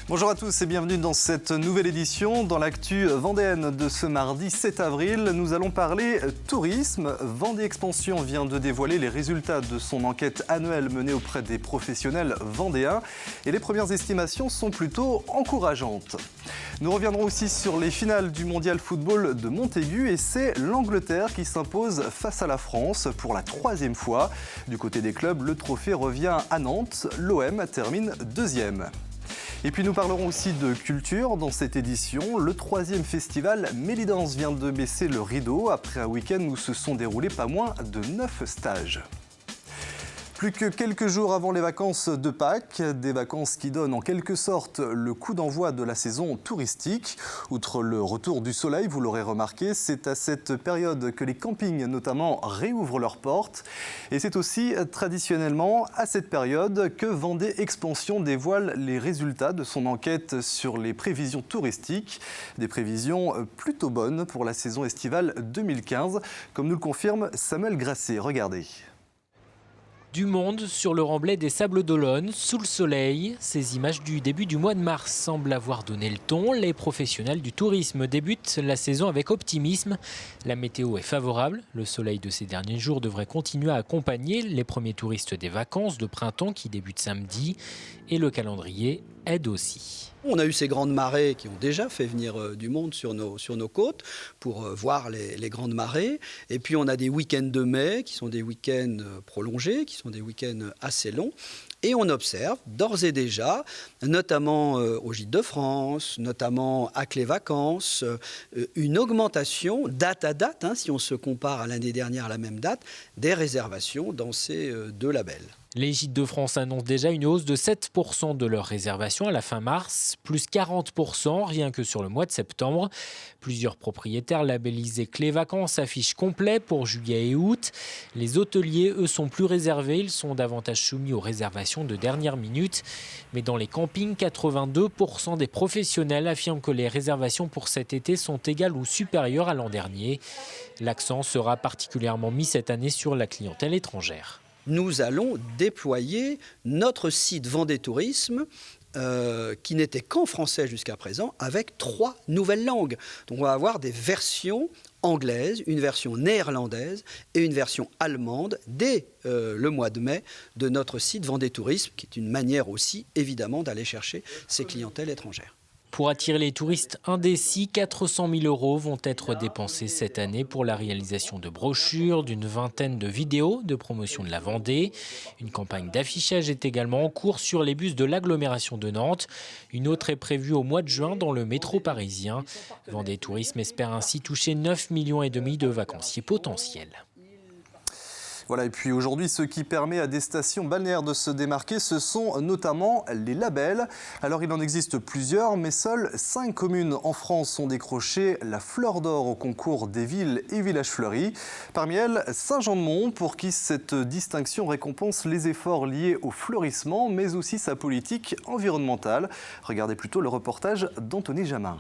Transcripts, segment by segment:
Bonjour à tous et bienvenue dans cette nouvelle édition. Dans l'actu vendéenne de ce mardi 7 avril, nous allons parler tourisme. Vendée Expansion vient de dévoiler les résultats de son enquête annuelle menée auprès des professionnels vendéens. Et les premières estimations sont plutôt encourageantes. Nous reviendrons aussi sur les finales du mondial football de Montaigu et c'est l'Angleterre qui s'impose face à la France pour la 3e fois. Du côté des clubs, le trophée revient à Nantes. L'OM termine 2e. Et puis nous parlerons aussi de culture dans cette édition. Le 3e festival Mélidance vient de baisser le rideau après un week-end où se sont déroulés pas moins de 9 stages. Plus que quelques jours avant les vacances de Pâques, des vacances qui donnent en quelque sorte le coup d'envoi de la saison touristique. Outre le retour du soleil, vous l'aurez remarqué, c'est à cette période que les campings notamment réouvrent leurs portes. Et c'est aussi traditionnellement à cette période que Vendée Expansion dévoile les résultats de son enquête sur les prévisions touristiques. Des prévisions plutôt bonnes pour la saison estivale 2015, comme nous le confirme Samuel Grasset. Regardez. Du monde sur le remblai des Sables d'Olonne, sous le soleil. Ces images du début du mois de mars semblent avoir donné le ton. Les professionnels du tourisme débutent la saison avec optimisme. La météo est favorable. Le soleil de ces derniers jours devrait continuer à accompagner les premiers touristes des vacances de printemps qui débutent samedi. Et le calendrier aide aussi. On a eu ces grandes marées qui ont déjà fait venir du monde sur nos côtes pour voir les grandes marées. Et puis on a des week-ends de mai qui sont des week-ends prolongés, qui sont des week-ends assez longs. Et on observe d'ores et déjà, notamment au Gîte de France, notamment à Clé Vacances, une augmentation date à date, si on se compare à l'année dernière à la même date, des réservations dans ces deux labels. Les Gîtes de France annoncent déjà une hausse de 7% de leurs réservations à la fin mars, plus 40% rien que sur le mois de septembre. Plusieurs propriétaires labellisés Clé Vacances affichent complet pour juillet et août. Les hôteliers, eux, sont plus réservés. Ils sont davantage soumis aux réservations de dernière minute. Mais dans les campings, 82% des professionnels affirment que les réservations pour cet été sont égales ou supérieures à l'an dernier. L'accent sera particulièrement mis cette année sur la clientèle étrangère. Nous allons déployer notre site Vendée Tourisme qui n'était qu'en français jusqu'à présent avec 3 nouvelles langues. Donc on va avoir des versions anglaises, une version néerlandaise et une version allemande dès le mois de mai de notre site Vendée Tourisme, qui est une manière aussi évidemment d'aller chercher ces clientèles étrangères. Pour attirer les touristes indécis, 400 000 € vont être dépensés cette année pour la réalisation de brochures, d'une vingtaine de vidéos de promotion de la Vendée. Une campagne d'affichage est également en cours sur les bus de l'agglomération de Nantes. Une autre est prévue au mois de juin dans le métro parisien. Vendée Tourisme espère ainsi toucher 9,5 millions de vacanciers potentiels. Voilà, et puis aujourd'hui, ce qui permet à des stations balnéaires de se démarquer, ce sont notamment les labels. Alors il en existe plusieurs, mais seules 5 communes en France ont décroché la Fleur d'Or au concours des villes et villages fleuris. Parmi elles, Saint-Jean-de-Mont, pour qui cette distinction récompense les efforts liés au fleurissement, mais aussi sa politique environnementale. Regardez plutôt le reportage d'Anthony Jamin.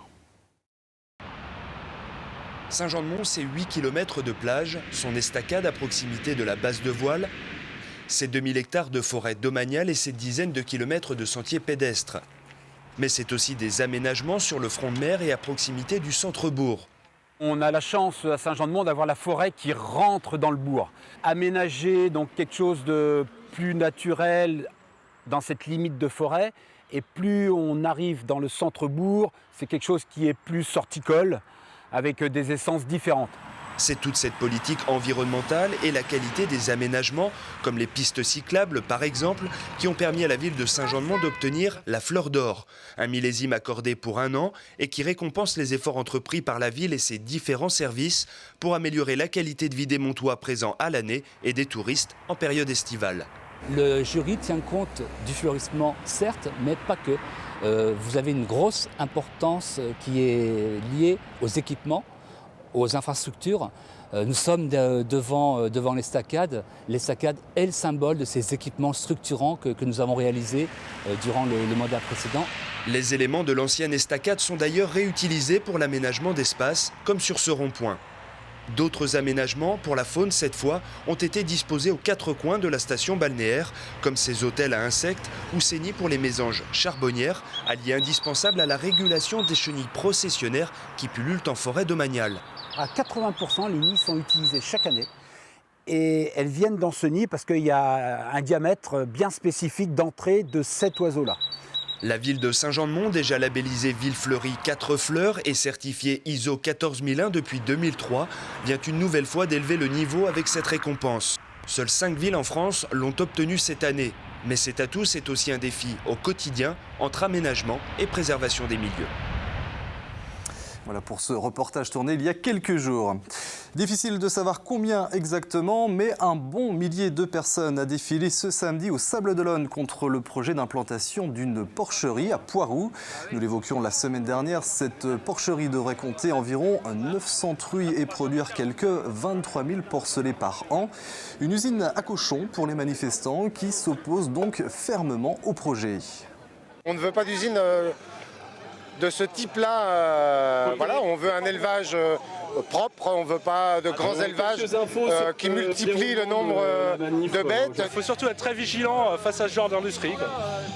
Saint-Jean-de-Mont, c'est 8 km de plage, son estacade à proximité de la base de voile, ses 2000 hectares de forêt domaniale et ses dizaines de kilomètres de sentiers pédestres. Mais c'est aussi des aménagements sur le front de mer et à proximité du centre-bourg. On a la chance à Saint-Jean-de-Mont d'avoir la forêt qui rentre dans le bourg. Aménager donc quelque chose de plus naturel dans cette limite de forêt, et plus on arrive dans le centre-bourg, c'est quelque chose qui est plus horticole, avec des essences différentes. C'est toute cette politique environnementale et la qualité des aménagements, comme les pistes cyclables par exemple, qui ont permis à la ville de Saint-Jean-de-Mont d'obtenir la Fleur d'Or, un millésime accordé pour 1 an et qui récompense les efforts entrepris par la ville et ses différents services pour améliorer la qualité de vie des Montois présents à l'année et des touristes en période estivale. Le jury tient compte du fleurissement, certes, mais pas que. Vous avez une grosse importance qui est liée aux équipements, aux infrastructures. Nous sommes devant l'estacade. L'estacade est le symbole de ces équipements structurants que nous avons réalisés durant le mandat précédent. Les éléments de l'ancienne estacade sont d'ailleurs réutilisés pour l'aménagement d'espaces, comme sur ce rond-point. D'autres aménagements, pour la faune cette fois, ont été disposés aux 4 coins de la station balnéaire, comme ces hôtels à insectes ou ces nids pour les mésanges charbonnières, alliés indispensables à la régulation des chenilles processionnaires qui pullulent en forêt domaniale. À 80%, les nids sont utilisés chaque année. Et elles viennent dans ce nid parce qu'il y a un diamètre bien spécifique d'entrée de cet oiseau-là. La ville de Saint-Jean-de-Mont, déjà labellisée Ville Fleurie 4 fleurs et certifiée ISO 14001 depuis 2003, vient une nouvelle fois d'élever le niveau avec cette récompense. Seules 5 villes en France l'ont obtenue cette année. Mais cet atout, c'est aussi un défi au quotidien entre aménagement et préservation des milieux. Voilà pour ce reportage tourné il y a quelques jours. Difficile de savoir combien exactement, mais un bon millier de personnes a défilé ce samedi au Sables-d'Olonne contre le projet d'implantation d'une porcherie à Poiroux. Nous l'évoquions la semaine dernière, cette porcherie devrait compter environ 900 truies et produire quelques 23 000 porcelets par an. Une usine à cochons pour les manifestants qui s'opposent donc fermement au projet. On ne veut pas d'usine de ce type-là, voilà, on veut un élevage propre, on ne veut pas de grands élevages qui multiplient le nombre de bêtes. Il faut surtout être très vigilant face à ce genre d'industrie.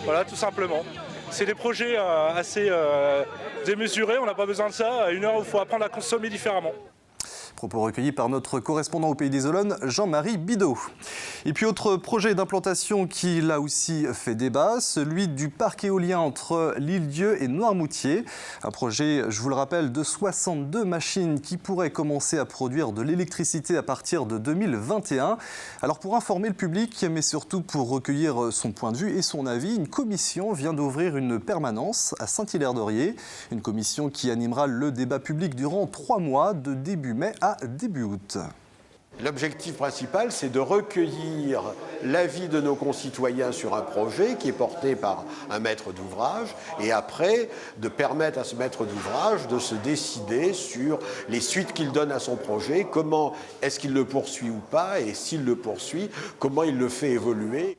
Voilà, tout simplement. C'est des projets assez démesurés, on n'a pas besoin de ça, à une heure où il faut apprendre à consommer différemment. Propos recueillis par notre correspondant au Pays des Olonnes, Jean-Marie Bidot. Et puis autre projet d'implantation qui là aussi fait débat, celui du parc éolien entre l'Île-Dieu et Noirmoutier. Un projet, je vous le rappelle, de 62 machines qui pourraient commencer à produire de l'électricité à partir de 2021. Alors pour informer le public, mais surtout pour recueillir son point de vue et son avis, une commission vient d'ouvrir une permanence à Saint-Hilaire-d'Oriez. Une commission qui animera le débat public durant 3 mois, de début mai à début août. L'objectif principal, c'est de recueillir l'avis de nos concitoyens sur un projet qui est porté par un maître d'ouvrage et après de permettre à ce maître d'ouvrage de se décider sur les suites qu'il donne à son projet, comment est-ce qu'il le poursuit ou pas et s'il le poursuit, comment il le fait évoluer.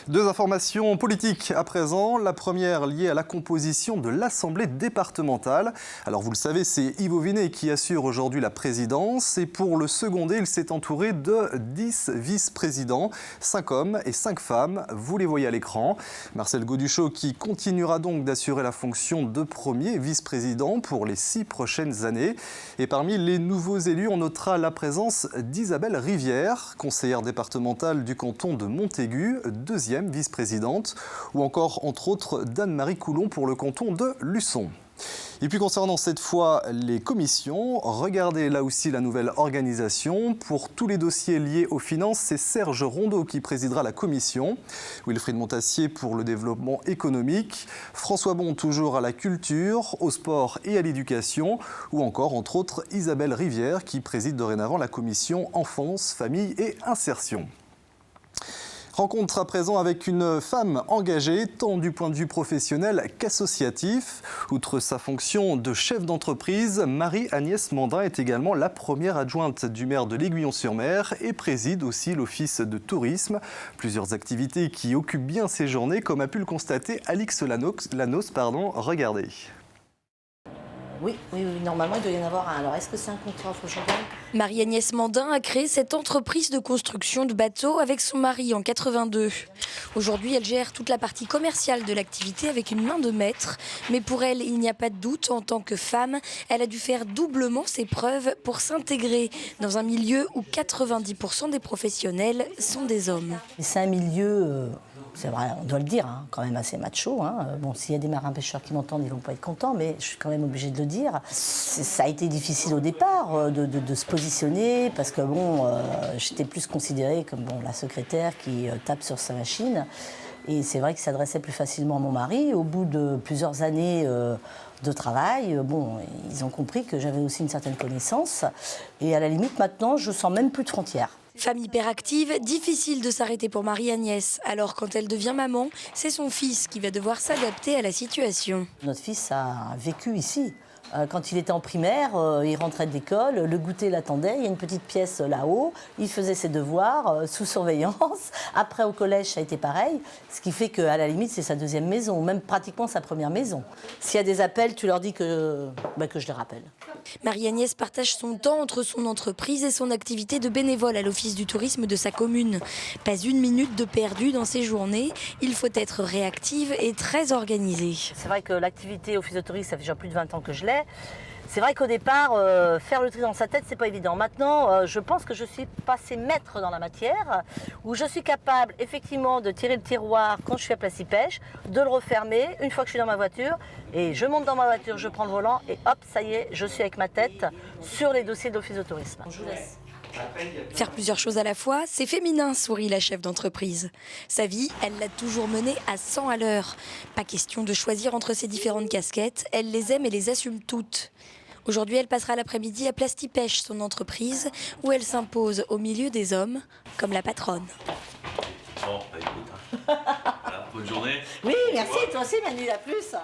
2 informations politiques à présent. La première liée à la composition de l'Assemblée départementale. Alors vous le savez, c'est Yves Auvinet qui assure aujourd'hui la présidence. Et pour le seconder, il s'est entouré de 10 vice-présidents, 5 hommes et 5 femmes. Vous les voyez à l'écran. Marcel Gauduchot qui continuera donc d'assurer la fonction de premier vice-président pour les 6 prochaines années. Et parmi les nouveaux élus, on notera la présence d'Isabelle Rivière, conseillère départementale du canton de Montaigu, 2e vice-présidente, ou encore, entre autres, d'Anne-Marie Coulon pour le canton de Luçon. Et puis concernant cette fois les commissions, regardez là aussi la nouvelle organisation. Pour tous les dossiers liés aux finances, c'est Serge Rondeau qui présidera la commission. Wilfried Montassier pour le développement économique. François Bon toujours à la culture, au sport et à l'éducation. Ou encore, entre autres, Isabelle Rivière qui préside dorénavant la commission enfance, famille et insertion. Rencontre à présent avec une femme engagée, tant du point de vue professionnel qu'associatif. Outre sa fonction de chef d'entreprise, Marie-Agnès Mandin est également la première adjointe du maire de l'Aiguillon-sur-Mer et préside aussi l'office de tourisme. Plusieurs activités qui occupent bien ses journées, comme a pu le constater Alix Lanos. Regardez. Oui, normalement il doit y en avoir un. Alors est-ce que c'est un contrat? Faut que je regarde. Marie-Agnès Mandin a créé cette entreprise de construction de bateaux avec son mari en 82. Aujourd'hui, elle gère toute la partie commerciale de l'activité avec une main de maître. Mais pour elle, il n'y a pas de doute, en tant que femme, elle a dû faire doublement ses preuves pour s'intégrer dans un milieu où 90% des professionnels sont des hommes. C'est un milieu... C'est vrai, on doit le dire, quand même assez macho. Bon, s'il y a des marins-pêcheurs qui m'entendent, ils ne vont pas être contents, mais je suis quand même obligée de le dire. Ça a été difficile au départ de se positionner, parce que bon, j'étais plus considérée comme la secrétaire qui tape sur sa machine. Et c'est vrai qu'il s'adressait plus facilement à mon mari. Au bout de plusieurs années de travail, ils ont compris que j'avais aussi une certaine connaissance. Et à la limite, maintenant, je ne sens même plus de frontières. Femme hyperactive, difficile de s'arrêter pour Marie-Agnès. Alors quand elle devient maman, c'est son fils qui va devoir s'adapter à la situation. Notre fils a vécu ici. Quand il était en primaire, il rentrait de l'école, le goûter l'attendait, il y a une petite pièce là-haut, il faisait ses devoirs sous surveillance. Après, au collège, ça a été pareil, ce qui fait qu'à la limite, c'est sa deuxième maison, même pratiquement sa première maison. S'il y a des appels, tu leur dis que je les rappelle. Marie-Agnès partage son temps entre son entreprise et son activité de bénévole à l'Office du tourisme de sa commune. Pas une minute de perdu dans ses journées, il faut être réactive et très organisée. C'est vrai que l'activité Office de tourisme, ça fait déjà plus de 20 ans que je l'ai. C'est vrai qu'au départ, faire le tri dans sa tête, c'est pas évident. Maintenant, je pense que je suis passée maître dans la matière, où je suis capable effectivement de tirer le tiroir quand je suis à Placipèche, de le refermer une fois que je suis dans ma voiture, et je monte dans ma voiture, je prends le volant, et hop, ça y est, je suis avec ma tête sur les dossiers de l'Office de tourisme. Je vous laisse. Faire plusieurs choses à la fois, c'est féminin, sourit la chef d'entreprise. Sa vie, elle l'a toujours menée à 100 à l'heure. Pas question de choisir entre ses différentes casquettes, elle les aime et les assume toutes. Aujourd'hui, elle passera l'après-midi à Placipèche, son entreprise, où elle s'impose au milieu des hommes comme la patronne. Bon, bah écoute, voilà, bonne journée. Oui, merci, toi aussi Manu, à plus.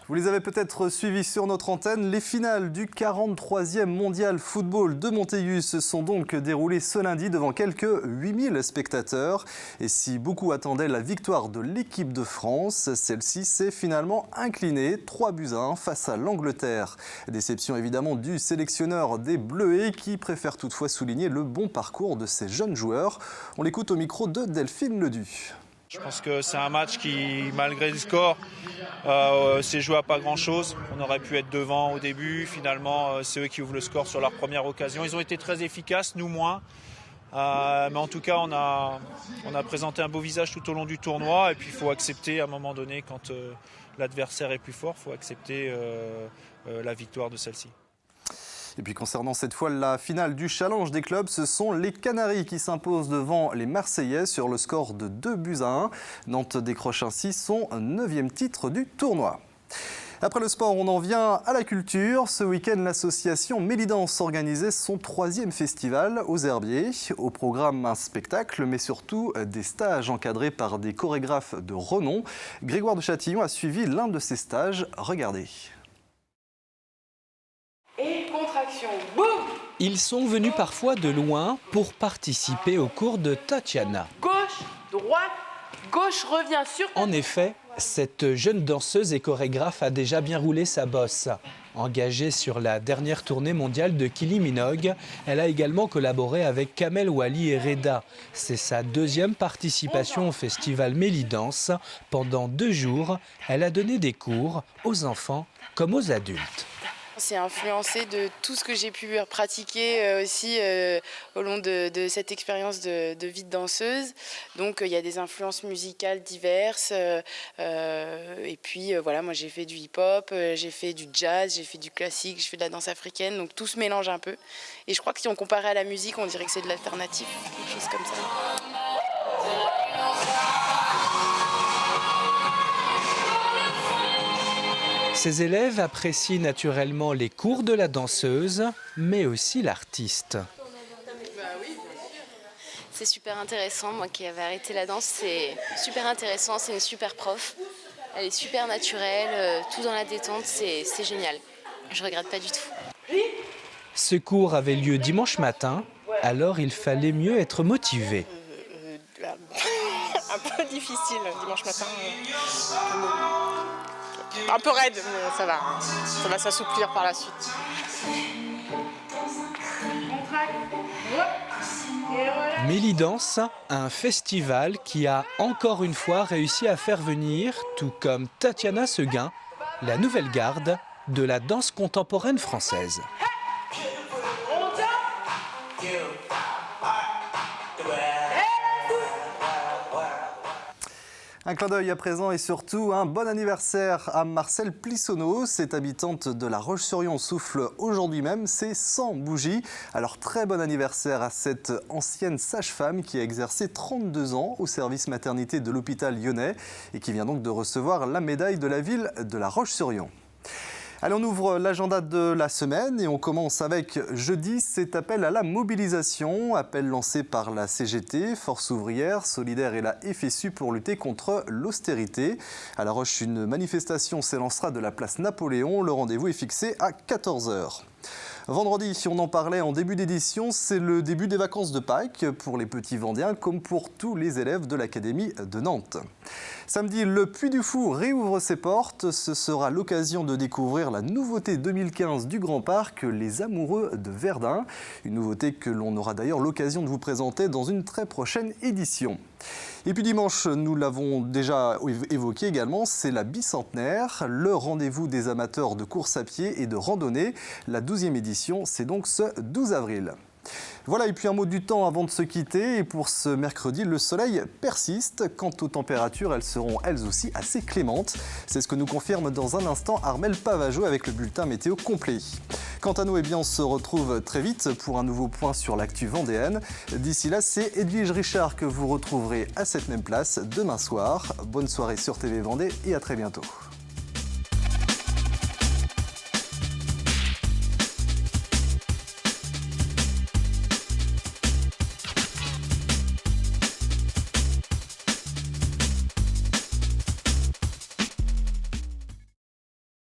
Vous les avez peut-être suivis sur notre antenne. Les finales du 43e mondial football de Montaigu se sont donc déroulées ce lundi devant quelques 8000 spectateurs. Et si beaucoup attendaient la victoire de l'équipe de France, celle-ci s'est finalement inclinée 3-1 face à l'Angleterre. Déception évidemment du sélectionneur des Bleuets qui préfère toutefois souligner le bon parcours de ses jeunes joueurs. On l'écoute au micro de Delphine Ledu. Je pense que c'est un match qui, malgré le score, s'est joué à pas grand-chose. On aurait pu être devant au début. Finalement, c'est eux qui ouvrent le score sur leur première occasion. Ils ont été très efficaces, nous moins. Mais en tout cas, on a présenté un beau visage tout au long du tournoi. Et puis, il faut accepter à un moment donné, quand l'adversaire est plus fort, il faut accepter la victoire de celle-ci. Et puis concernant cette fois la finale du challenge des clubs, ce sont les Canaries qui s'imposent devant les Marseillais sur le score de 2-1. Nantes décroche ainsi son 9e titre du tournoi. Après le sport, on en vient à la culture. Ce week-end, l'association Mélidance organisait son 3e festival aux Herbiers. Au programme, un spectacle, mais surtout des stages encadrés par des chorégraphes de renom. Grégoire de Châtillon a suivi l'un de ces stages. Regardez. Et contraction, boum! Ils sont venus parfois de loin pour participer au cours de Tatiana. Gauche, droite, gauche revient sur... En effet, cette jeune danseuse et chorégraphe a déjà bien roulé sa bosse. Engagée sur la dernière tournée mondiale de Kylie Minogue, elle a également collaboré avec Kamel Wally et Reda. C'est sa 2e participation au festival Mélidance. Pendant 2 jours, elle a donné des cours aux enfants comme aux adultes. C'est influencé de tout ce que j'ai pu pratiquer aussi au long de cette expérience de vie de danseuse. Donc il y a des influences musicales diverses. Et puis voilà, moi j'ai fait du hip-hop, j'ai fait du jazz, j'ai fait du classique, j'ai fait de la danse africaine. Donc tout se mélange un peu. Et je crois que si on comparait à la musique, on dirait que c'est de l'alternatif, quelque chose comme ça. Ces élèves apprécient naturellement les cours de la danseuse, mais aussi l'artiste. C'est super intéressant, moi qui avais arrêté la danse, c'est super intéressant, c'est une super prof. Elle est super naturelle, tout dans la détente, c'est génial. Je regrette pas du tout. Ce cours avait lieu dimanche matin, alors il fallait mieux être motivé. Un peu difficile dimanche matin. Un peu raide, mais ça va s'assouplir par la suite. Mélidance, un festival qui a encore une fois réussi à faire venir, tout comme Tatiana Seguin, la nouvelle garde de la danse contemporaine française. Un clin d'œil à présent et surtout un bon anniversaire à Marcel Plissonneau. Cette habitante de La Roche-sur-Yon souffle aujourd'hui même ses 100 bougies. Alors très bon anniversaire à cette ancienne sage-femme qui a exercé 32 ans au service maternité de l'hôpital lyonnais et qui vient donc de recevoir la médaille de la ville de La Roche-sur-Yon. Allez, on ouvre l'agenda de la semaine et on commence avec jeudi, cet appel à la mobilisation, appel lancé par la CGT, Force ouvrière, Solidaire et la FSU pour lutter contre l'austérité. À La Roche, une manifestation s'élancera de la place Napoléon. Le rendez-vous est fixé à 14 h. Vendredi, si on en parlait en début d'édition, c'est le début des vacances de Pâques pour les petits Vendéens comme pour tous les élèves de l'Académie de Nantes. Samedi, le Puy du Fou réouvre ses portes. Ce sera l'occasion de découvrir la nouveauté 2015 du Grand Parc, les Amoureux de Verdun. Une nouveauté que l'on aura d'ailleurs l'occasion de vous présenter dans une très prochaine édition. Et puis dimanche, nous l'avons déjà évoqué également, c'est la bicentenaire, le rendez-vous des amateurs de course à pied et de randonnée. La 12e édition, c'est donc ce 12 avril. Voilà, et puis un mot du temps avant de se quitter. Et pour ce mercredi, le soleil persiste. Quant aux températures, elles seront elles aussi assez clémentes. C'est ce que nous confirme dans un instant Armel Pavageau avec le bulletin météo complet. Quant à nous, eh bien, on se retrouve très vite pour un nouveau point sur l'actu vendéenne. D'ici là, c'est Edwige Richard que vous retrouverez à cette même place demain soir. Bonne soirée sur TV Vendée et à très bientôt.